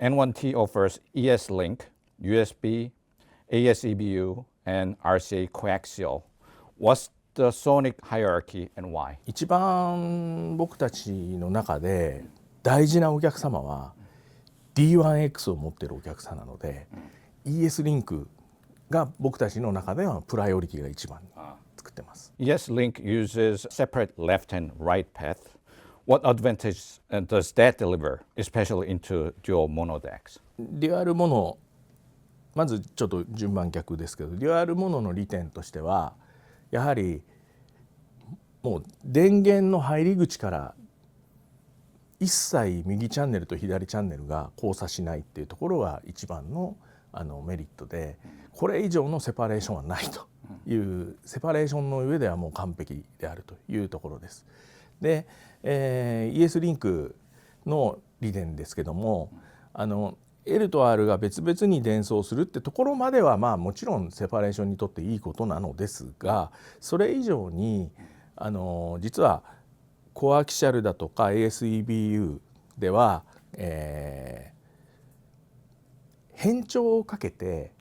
N1T offers ES-Link, USB, ASEBU, and RCA coaxial. What's the SONiC hierarchy and why? 一番僕たちの中で大事なお客様は D1X を持っているお客さんなので、ES リンクが僕たちの中ではプライオリティが一番作ってます。ES-Link uses separate left and right path. What advantage does that deliver, especially into dual mono DACs? デュアルモノ、まずちょっと順番逆ですけど、デュアルモノの利点としてはやはりもう電源の入り口から一切右チャンネルと左チャンネルが交差しないっていうところが一番のメリットで、これ以上のセパレーションはないという、セパレーションの上ではもう完璧であるというところです。で、ES リンクの利点ですけども、L と R が別々に伝送するってところまではまあもちろんセパレーションにとっていいことなのですが、それ以上に実はコアキシャルだとか ASEBU では、変調をかけて、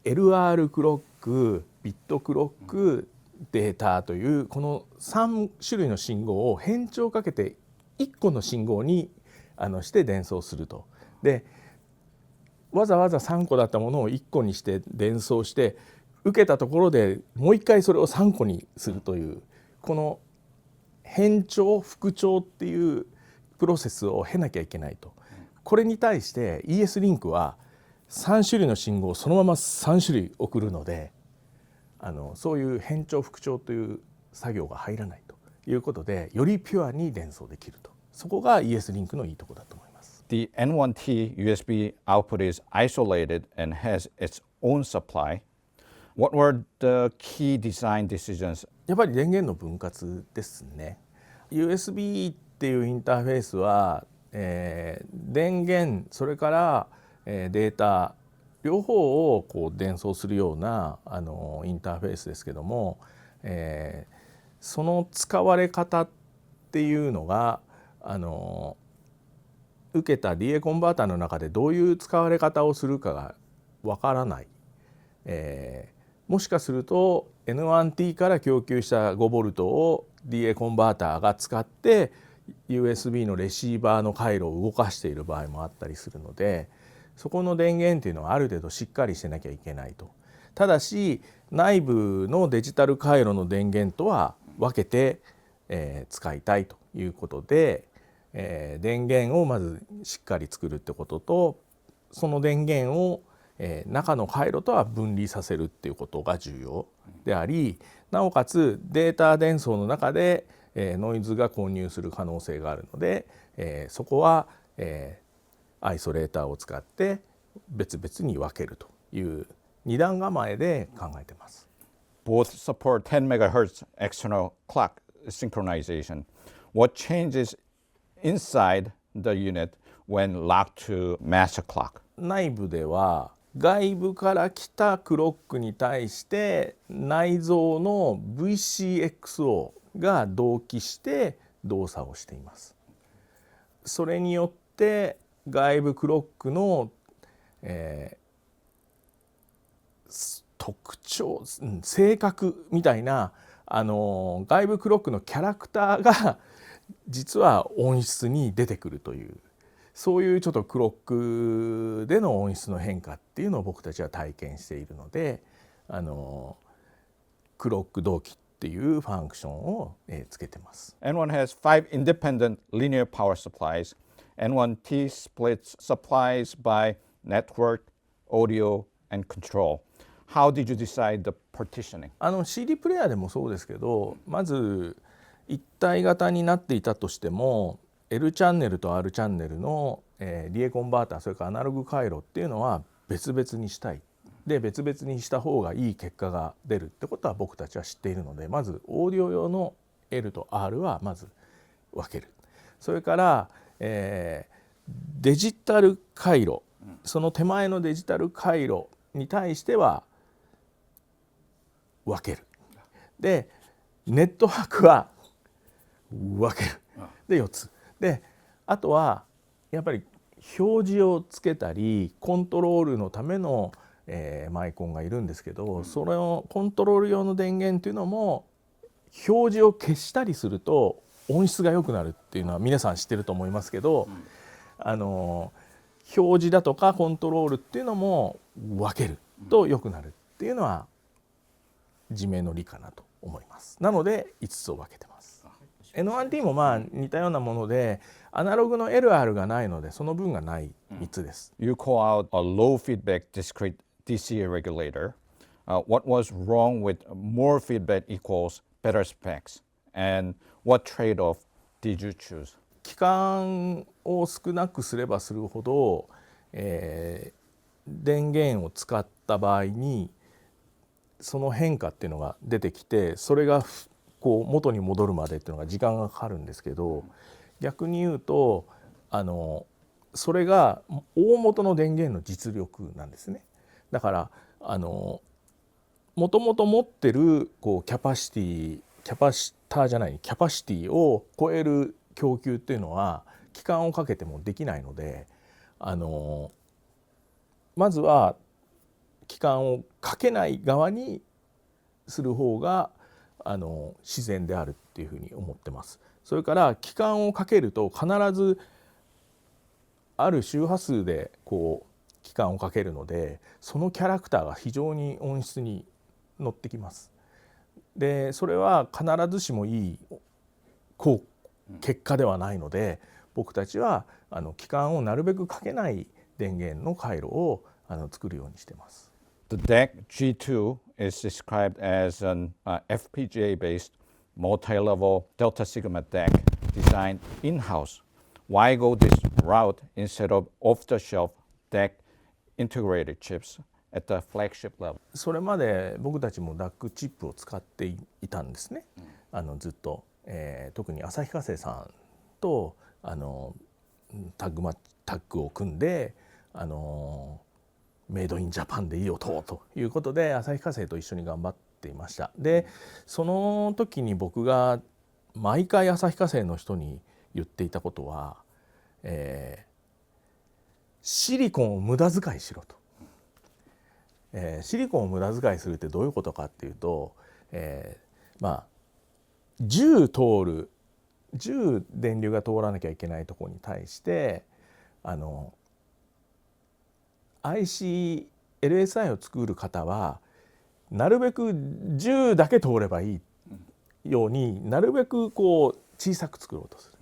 LR クロック、ビットクロック、データというこの3種類の信号を変調をかけて1個の信号にして伝送すると。でわざわざ3個だったものを1個にして伝送して受けたところでもう一回それを3個にするという、この変調復調っていうプロセスを経なきゃいけないと。これに対して ES リンクは3種類の信号をそのまま3種類送るので、そういう変調復調という作業が入らないということで、よりピュアに伝送できると。そこが ES リンクのいいところだと思います。The N1T USB output is isolated and has its own supply. What were the key design decisions? やっぱり電源の分割ですね。USB っていうインターフェースは、電源それから、データ両方をこう伝送するようなインターフェースですけども、その使われ方っていうのが受けた DA コンバーターの中でどういう使われ方をするかがわからない、もしかすると N1T から供給した5V を DA コンバーターが使って USB のレシーバーの回路を動かしている場合もあったりするので、そこの電源というのはある程度しっかりしてなきゃいけないと。ただし内部のデジタル回路の電源とは分けて、使いたいということで、電源をまずしっかり作るってことと、その電源を、中の回路とは分離させるっていうことが重要であり、なおかつデータ伝送の中で、ノイズが混入する可能性があるので、そこは、アイソレーターを使って別々に分けるという二段構えで考えています。Both support 10 MHz external clock synchronization. What changes inside the unit when locked to master clock? 内部では外部から来たクロックに対して内蔵の VCXO が同期して動作をしています。それによって外部クロックの、特徴、性格みたいな外部クロックのキャラクターが実は音質に出てくるという、そういうちょっとクロックでの音質の変化っていうのを僕たちは体験しているので、クロック同期っていうファンクションをつけてます。N1 has 5 independent linear power supplies. N1T splits supplies by network, audio, and control. How did you decide the partitioning? CD プレイヤーでもそうですけど、まず一体型になっていたとしても L チャンネルと R チャンネルの、DA コンバーター、それからアナログ回路っていうのは別々にしたい。で別々にした方がいい結果が出るってことは僕たちは知っているので、まずオーディオ用の L と R はまず分ける。それから、デジタル回路、その手前のデジタル回路に対しては分ける。でネットワークは分ける。で4つで、あとはやっぱり表示をつけたりコントロールのための、マイコンがいるんですけど、それをコントロール用の電源っていうのも表示を消したりすると音質が良くなるっていうのは皆さん知ってると思いますけど、表示だとかコントロールっていうのも分けると良くなるっていうのは自明の理かなと思います。なので5つを分けてます。N1T もまあ似たようなものでアナログの LR がないのでその分がない3つです。You call out a low feedback discrete DC regulator. What was wrong with more feedback equals better specs? And what trade-off did you choose? 期間を少なくすればするほど、電源を使った場合にその変化っていうのが出てきて、それがこう元に戻るまでっていうのが時間がかかるんですけど、逆に言うとそれが大元の電源の実力なんですね。だからもともと持ってるこうキャパシティを超える供給っていうのは期間をかけてもできないので、まずは期間をかけない側にする方が自然であるっていうふうに思ってます。それから期間をかけると必ずある周波数でこう期間をかけるので、そのキャラクターが非常に音質に乗ってきます。でそれは必ずしもいい結果ではないので、僕たちは期間をなるべくかけない電源の回路を作るようにしてます。The DAC G2 is described as an FPGA-based multi-level Delta Sigma DAC designed in-house. Why go this route instead of off-the-shelf DAC integrated chips at the flagship level? それまで僕たちも DAC チップを使っていたんですね。ずっと、特に旭化成さんとタッグを組んでメイドインジャパンでいい音ということで旭化成と一緒に頑張っていました。でその時に僕が毎回旭化成の人に言っていたことは、シリコンを無駄遣いしろと。シリコンを無駄遣いするってどういうことかっていうと、10電流が通らなきゃいけないところに対してLSI を作る方はなるべく10だけ通ればいいようになるべくこう小さく作ろうとする。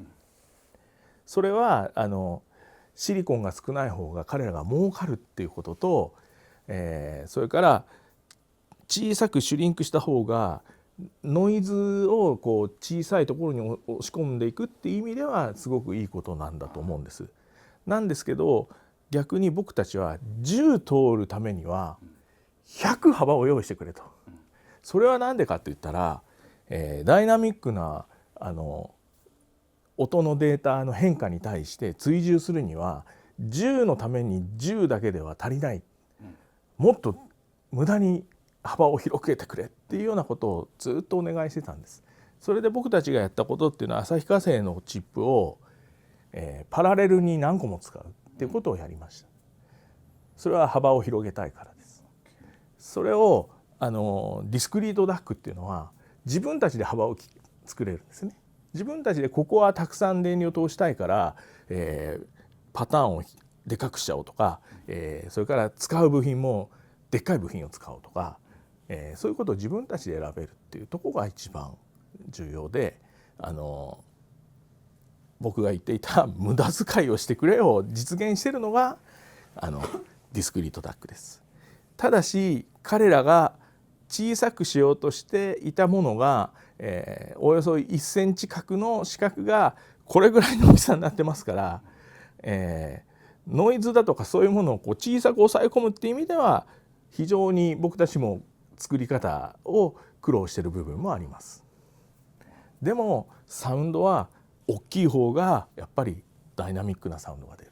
それはシリコンが少ない方が彼らが儲かるっていうことと、それから小さくシュリンクした方がノイズをこう小さいところに押し込んでいくっていう意味ではすごくいいことなんだと思うんです。なんですけど逆に僕たちは10通るためには100幅を用意してくれと。それは何でかって言ったら、ダイナミックな音のデータの変化に対して追従するには10のために10だけでは足りない、もっと無駄に幅を広げてくれっていうようなことをずっとお願いしてたんです。それで僕たちがやったことっていうのは旭化成のチップを、パラレルに何個も使うっていうことをやりました。それは幅を広げたいからです。それをディスクリート DAC っていうのは自分たちで幅を作れるんですね。自分たちでここはたくさん電流を通したいから、パターンをでかくしちゃおうとか、それから使う部品もでっかい部品を使おうとか、そういうことを自分たちで選べるっていうところが一番重要で、僕が言っていた無駄遣いをしてくれを実現しているのがディスクリート DAC です。ただし彼らが小さくしようとしていたものが、およそ1センチ角の四角がこれぐらいの大きさになってますから、ノイズだとかそういうものをこう小さく抑え込むっていう意味では非常に僕たちも作り方を苦労している部分もあります。でもサウンドは大きい方がやっぱりダイナミックなサウンドが出る。